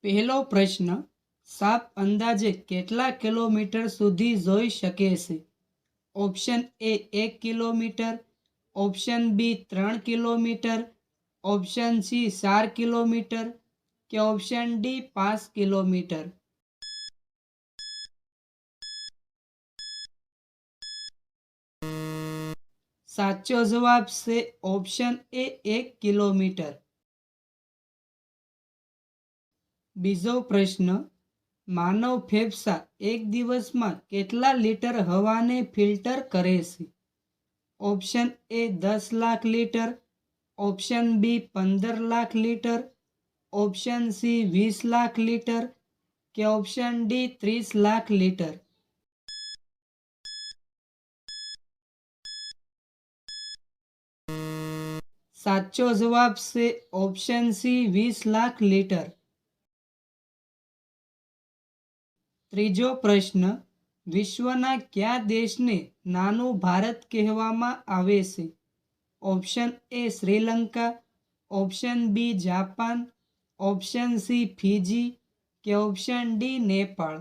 પહેલો પ્રશ્ન, સાપ અંદાજે કેટલા કિલોમીટર સુધી જોઈ શકે છે? Option A 1 kilometre, option B 3 kilometre, option C 4 kilometre કે ઓપ્શન ડી 5 કિલોમીટર. સાચો જવાબ છે ઓપ્શન એ 1 કિલોમીટર. બીજો પ્રશ્ન, માનવ ફેફસા એક દિવસમાં કેટલા લીટર હવાને ફિલ્ટર કરે છે? Option A 10 lakh litre, option B 15 lakh litre, option C 20 lakh litre કે ઓપ્શન ડી 30 લાખ લીટર. સાચો જવાબ છે ઓપ્શન સી 20 લાખ લીટર. ત્રીજો પ્રશ્ન, વિશ્વના કયા દેશને નાનું ભારત કહેવામાં આવે છે? Option A Sri Lanka, option B Japan, option C Fiji કે ઓપ્શન ડી નેપાળ.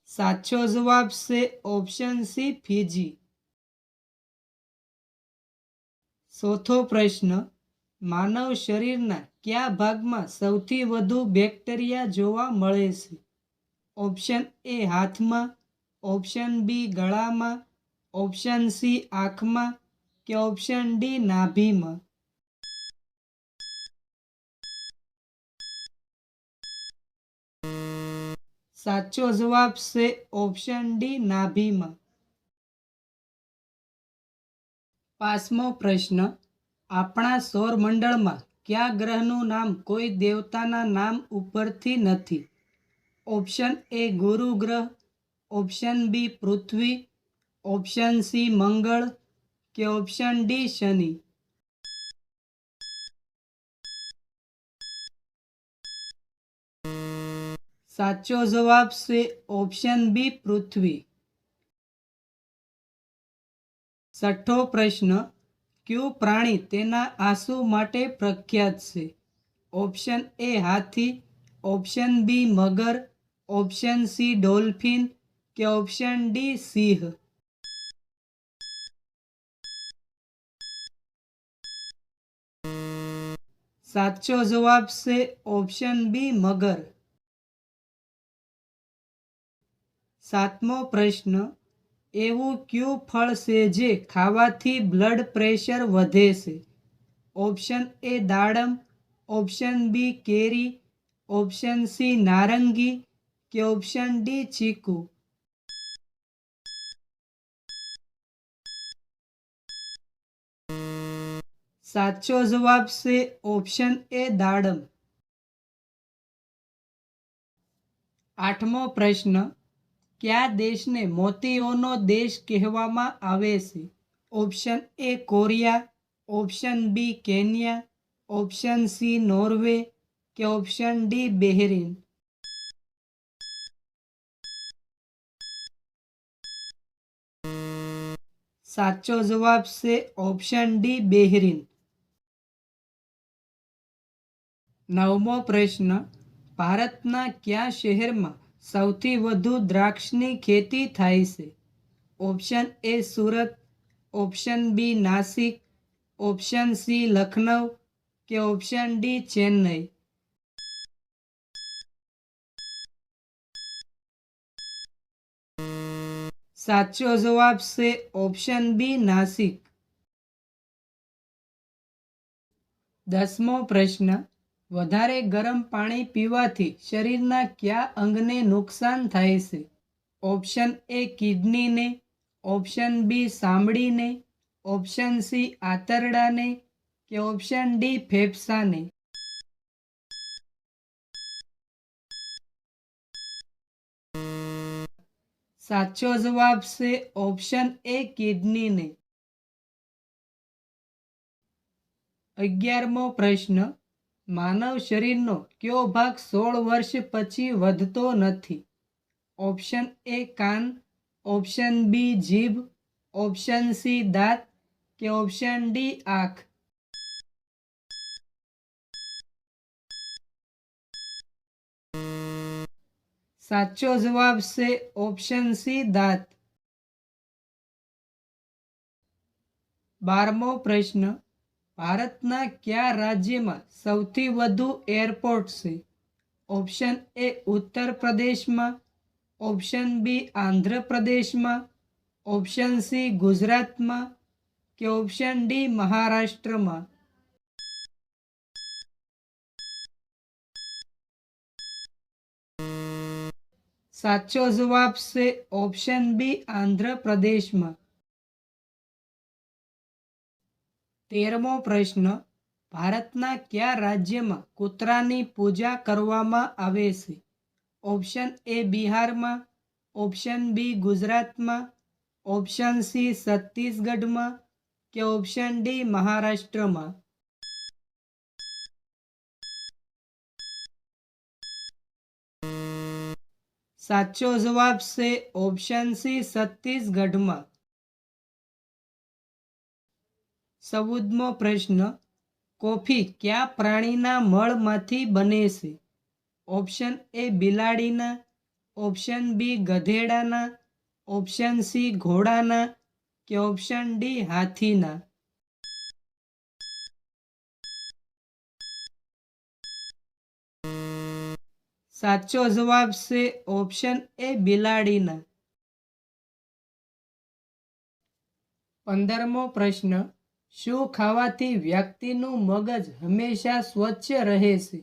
સાચો જવાબ છે ઓપ્શન સી ફિજી. ચોથો પ્રશ્ન, માનવ શરીરના કયા ભાગમાં સૌથી વધુ બેક્ટેરિયા જોવા મળે છે? ઓપ્શન એ હાથમાં, ઓપ્શન બી ગળામાં, ઓપ્શન સી આંખમાં કે ઓપ્શન ડી નાભીમાં. સાચો જવાબ છે ઓપ્શન ડી નાભીમાં. પાંચમો પ્રશ્ન, આપણા સૌરમંડળમાં કયા ગ્રહનું નામ કોઈ દેવતાના નામ ઉપરથી નથી? ઓપ્શન એ ગુરુ ગ્રહ, ઓપ્શન બી પૃથ્વી, ઓપ્શન સી મંગળ કે ઓપ્શન ડી શનિ. સાચો જવાબ છે ઓપ્શન બી પૃથ્વી. છઠ્ઠો પ્રશ્ન, કયું પ્રાણી તેના આંસુ માટે પ્રખ્યાત છે? ઓપ્શન એ હાથી, ઓપ્શન બી મગર, ઓપ્શન સી ડોલ્ફિન કે ઓપ્શન ડી સિંહ. સાચો જવાબ છે ઓપ્શન બી મગર. સાતમો પ્રશ્ન, એવું કયું ફળ છે જે ખાવાથી બ્લડ પ્રેશર વધે છે? ઓપ્શન એ દાડમ, ઓપ્શન બી કેરી, ઓપ્શન સી નારંગી કે ઓપ્શન ડી ચીકુ. સાચો જવાબ છે ઓપ્શન એ દાડમ. આઠમો પ્રશ્ન, કયા દેશને મોતીઓનો દેશ કહેવામાં આવે છે? Option A Korea, option B Kenya, option C Norway કે ઓપ્શન ડી બહેરીન. સાચો જવાબ છે ઓપ્શન ડી બહેરીન. નવમો પ્રશ્ન, ભારતના કયા શહેરમાં સૌથી વધુ દ્રાક્ષની ખેતી થાય છે? Option A Surat, option B Nashik, option C Lucknow કે ઓપ્શન ડી ચેન્નઈ. સાચો જવાબ છે ઓપ્શન બી નાસિક. દસમો પ્રશ્ન, વધારે ગરમ પાણી પીવાથી શરીરના કયા અંગને નુકસાન થાય છે? ઓપ્શન એ કિડનીને, ઓપ્શન બી ચામડીને, ઓપ્શન સી આંતરડાને કે ઓપ્શન ડી ફેફસાને. સાચો જવાબ છે ઓપ્શન એ કિડનીને. 11મો પ્રશ્ન, માનવ શરીરનો કયો ભાગ 16 વર્ષ પછી વધતો નથી? ઓપ્શન એ કાન, ઓપ્શન બી જીભ, ઓપ્શન સી દાંત કે કે ઓપ્શન ડી આંખ? સાચો જવાબ છે ઓપ્શન સી દાંત. 12મો પ્રશ્ન, ભારતના કયા રાજ્યમાં સૌથી વધુ એરપોર્ટ છે? ઓપ્શન એ ઉત્તર પ્રદેશમાં, ઓપ્શન બી આંધ્રપ્રદેશમાં, ઓપ્શન સી ગુજરાતમાં કે ઓપ્શન ડી મહારાષ્ટ્રમાં? સાચો જવાબ છે ઓપ્શન બી આંધ્રપ્રદેશમાં. 13મો પ્રશ્ન, ભારતના કયા રાજ્યમાં કૂતરાની પૂજા કરવામાં આવે છે? ઓપ્શન એ બિહારમાં, ઓપ્શન બી ગુજરાતમાં, ઓપ્શન સી છત્તીસગઢમાં કે ઓપ્શન ડી મહારાષ્ટ્રમાં? સાચો જવાબ છે ઓપ્શન સી છત્તીસગઢમાં. 14મો પ્રશ્ન, કોફી કયા પ્રાણીના મળમાંથી બને છે? ઓપ્શન એ બિલાડીના, ઓપ્શન બી ગધેડાના, ઓપ્શન સી ઘોડાના કે ઓપ્શન ડી હાથીના? સાચો જવાબ છે ઓપ્શન એ બિલાડીના. 15મો પ્રશ્ન, શું ખાવાથી વ્યક્તિનું મગજ હંમેશા સ્વચ્છ રહે છે?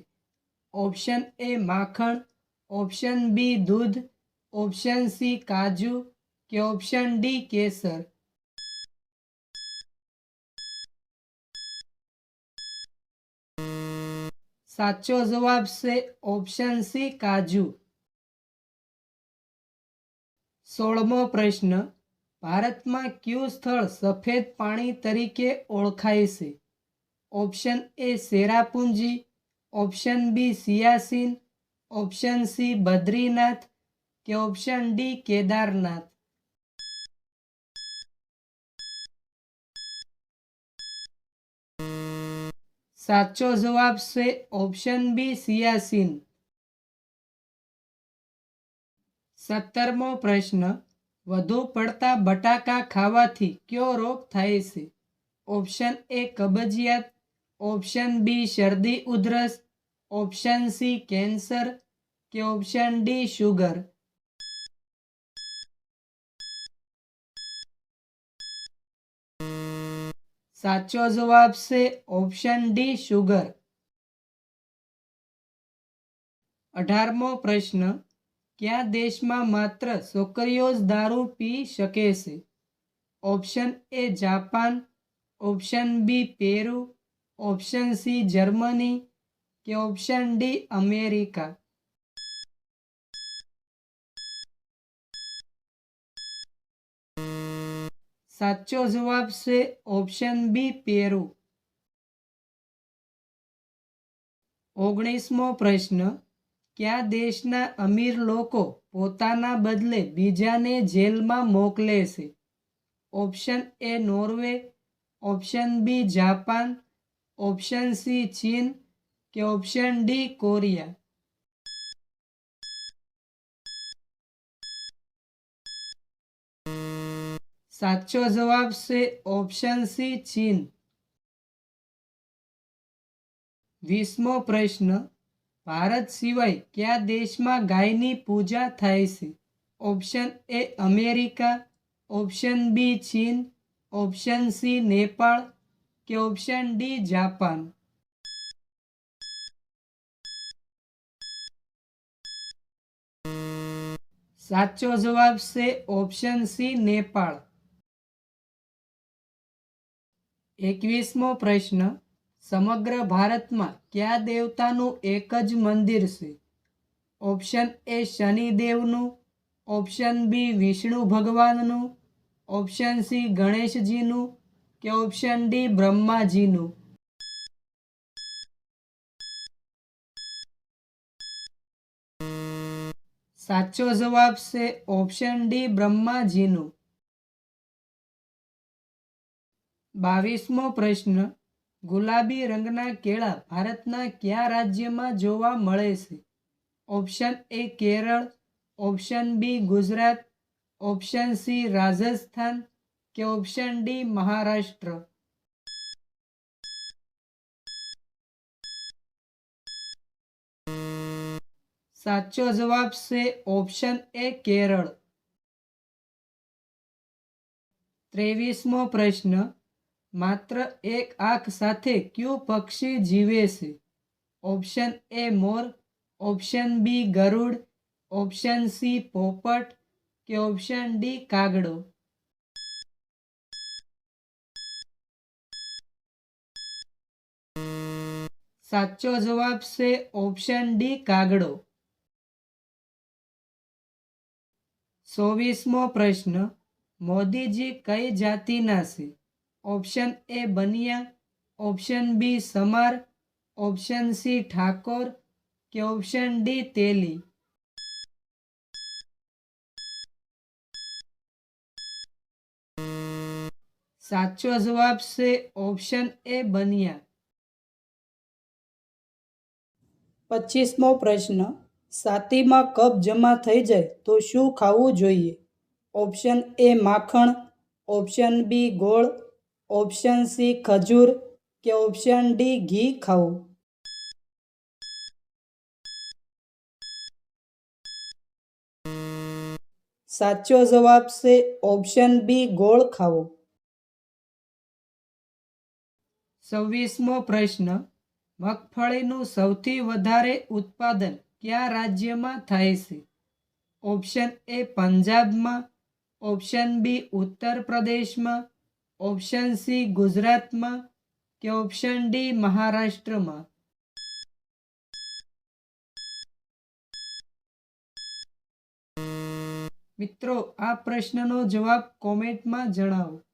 ઓપ્શન એ માખણ, ઓપ્શન બી દૂધ, ઓપ્શન સી કાજુ કે ઓપ્શન ડી કેસર? સાચો જવાબ છે ઓપ્શન સી કાજુ. 16મો પ્રશ્ન, ભારતમાં કયું સ્થળ સફેદ પાણી તરીકે ઓળખાય છે? Option A Cherrapunji, option B Siachen, option C Badrinath કે ઓપ્શન ડી કેદારનાથ? સાચો જવાબ છે ઓપ્શન બી સિયાચીન. 17મો પ્રશ્ન, વધુ પડતા બટાકા ખાવાથી કયો રોગ થાય છે? ઓપ્શન એ કબજિયાત, ઓપ્શન બી શરદી ઉધરસ, ઓપ્શન સી કેન્સર કે ઓપ્શન ડી શુગર? સાચો જવાબ છે ઓપ્શન ડી શુગર. 18મો પ્રશ્ન, કયા દેશમાં માત્ર છોકરીઓ જ દારૂ પી શકે છે? Option A Japan, option B Peru, option C Germany કે ઓપ્શન ડી અમેરિકા? સાચો જવાબ છે ઓપ્શન બી પેરુ. 19મો પ્રશ્ન, કયા દેશના અમીર લોકો પોતાના બદલે બીજાને જેલમાં મોકલે છે? Option A Norway, option B Japan, option C ચીન કે ઓપ્શન ડી કોરિયા? સાચો જવાબ છે ઓપ્શન સી ચીન. 20મો પ્રશ્ન, ભારત સિવાય કયા દેશમાં ગાયની પૂજા થાય છે? Option A America, option B ચીન, ઓપ્શન સી નેપાળ કે ઓપ્શન ડી જાપાન? સાચો જવાબ છે ઓપ્શન સી નેપાળ. 21મો પ્રશ્ન, સમગ્ર ભારતમાં કયા દેવતાનું એક જ મંદિર છે? ઓપ્શન એ શનિદેવનું, ઓપ્શન બી વિષ્ણુ ભગવાનનું, ઓપ્શન સી ગણેશજીનું કે ઓપ્શન ડી બ્રહ્માજીનું? સાચો જવાબ છે ઓપ્શન ડી બ્રહ્માજીનું. 22મો પ્રશ્ન, ગુલાબી રંગના કેળા ભારતના કયા રાજ્યમાં જોવા મળે છે? Option A Kerala, option B Gujarat, option C Rajasthan કે ઓપ્શન ડી મહારાષ્ટ્ર? સાચો જવાબ છે ઓપ્શન એ કેરળ. 23મો પ્રશ્ન, માત્ર એક આંખ સાથે કયું પક્ષી જીવે છે? ઓપ્શન એ મોર, ઓપ્શન બી ગરુડ, ઓપ્શન સી પોપટ કે ઓપ્શન ડી કાગડો? સાચો જવાબ છે ઓપ્શન ડી કાગડો. 24મો પ્રશ્ન, મોદીજી કઈ જાતિના છે? Option A Baniya, option B સમાર, ઓપ્શન સી ઠાકોર કે ઓપ્શન ડી તેલી? સાચો જવાબ છે ઓપ્શન એ બનિયા. 25મો પ્રશ્ન, છાતીમાં કફ જમા થઈ જાય તો શું ખાવું જોઈએ? ઓપ્શન એ માખણ, ઓપ્શન બી ગોળ, ઓપ્શન સી ખજૂર કે ઓપ્શન ડી ઘી ખાવું? સાચો જવાબ છે ઓપ્શન બી ગોળ ખાવો. 26મો પ્રશ્ન, મગફળીનું સૌથી વધારે ઉત્પાદન કયા રાજ્યમાં થાય છે? ઓપ્શન એ પંજાબમાં, ઓપ્શન બી ઉત્તર પ્રદેશમાં, ઓપ્શન સી ગુજરાતમાં કે ઓપ્શન ડી મહારાષ્ટ્રમાં? મિત્રો, આ પ્રશ્નનો જવાબ કોમેન્ટમાં જણાવો.